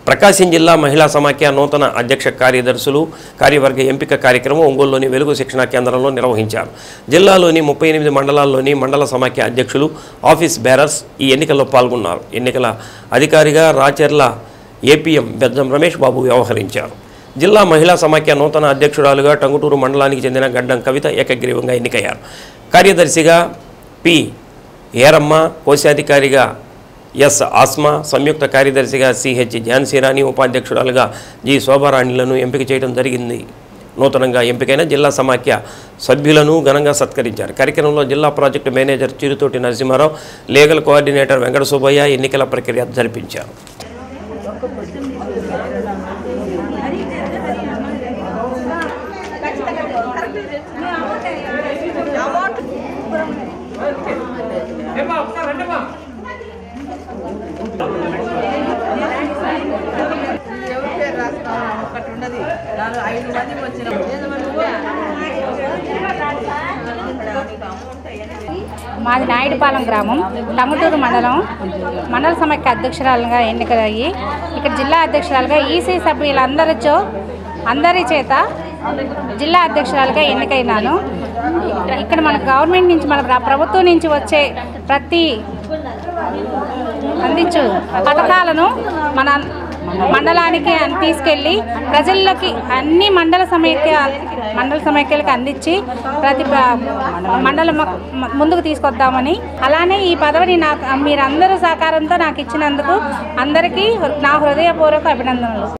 ప్రకాశం జిల్లా మహిళా సమాఖ్య నూతన అధ్యక్ష కార్యదర్శులు కార్యవర్గ ఎంపిక కార్యక్రమం ఒంగోలులోని వెలుగు శిక్షణా కేంద్రంలో నిర్వహించారు. జిల్లాలోని 38 మండలాల్లోని మండల సమాఖ్య అధ్యక్షులు, ఆఫీస్ బేరర్స్ ఈ ఎన్నికల్లో పాల్గొన్నారు. ఎన్నికల అధికారిగా రాచర్ల ఏపీఎం బెజ్జం రమేష్ బాబు వ్యవహరించారు. జిల్లా మహిళా సమాఖ్య నూతన అధ్యక్షురాలుగా టంగుటూరు మండలానికి చెందిన గడ్డం కవిత ఏకగ్రీవంగా ఎన్నికయ్యారు. కార్యదర్శిగా పి ఏరమ్మ, కోశాధికారిగా ఎస్ ఆస్మా, సంయుక్త కార్యదర్శిగా సిహెచ్ ఝాన్సీరాణి, ఉపాధ్యక్షురాలుగా జి శోభారాణిలను ఎంపిక చేయడం జరిగింది. నూతనంగా ఎంపికైన జిల్లా సమాఖ్య సభ్యులను ఘనంగా సత్కరించారు. కార్యక్రమంలో జిల్లా project manager Chirutoti Narasimharao, legal coordinator Venkata Subbaiah ఎన్నికల ప్రక్రియ జరిపించారు. మాది నాయుడుపాలెం గ్రామం, టంగుటూరు మండలం మండల సమాఖ్య అధ్యక్షురాలుగా ఎన్నికయ్యి ఇక్కడ జిల్లా అధ్యక్షురాలుగా ఈసీ అందరి చేత జిల్లా అధ్యక్షురాలుగా ఎన్నికైనాను. ఇక్కడ మన గవర్నమెంట్ నుంచి, మన ప్రభుత్వం నుంచి వచ్చే ప్రతి అందించు పథకాలను మన మండలానికి తీసుకెళ్ళి ప్రజల్లోకి అన్ని మండల సమైక్యలకు అందించి ప్రతి మండలం ముందుకు తీసుకొద్దామని, అలానే ఈ పదవిని మీరందరూ సహకారంతో నాకు ఇచ్చినందుకు అందరికీ నా హృదయపూర్వక అభినందనలు.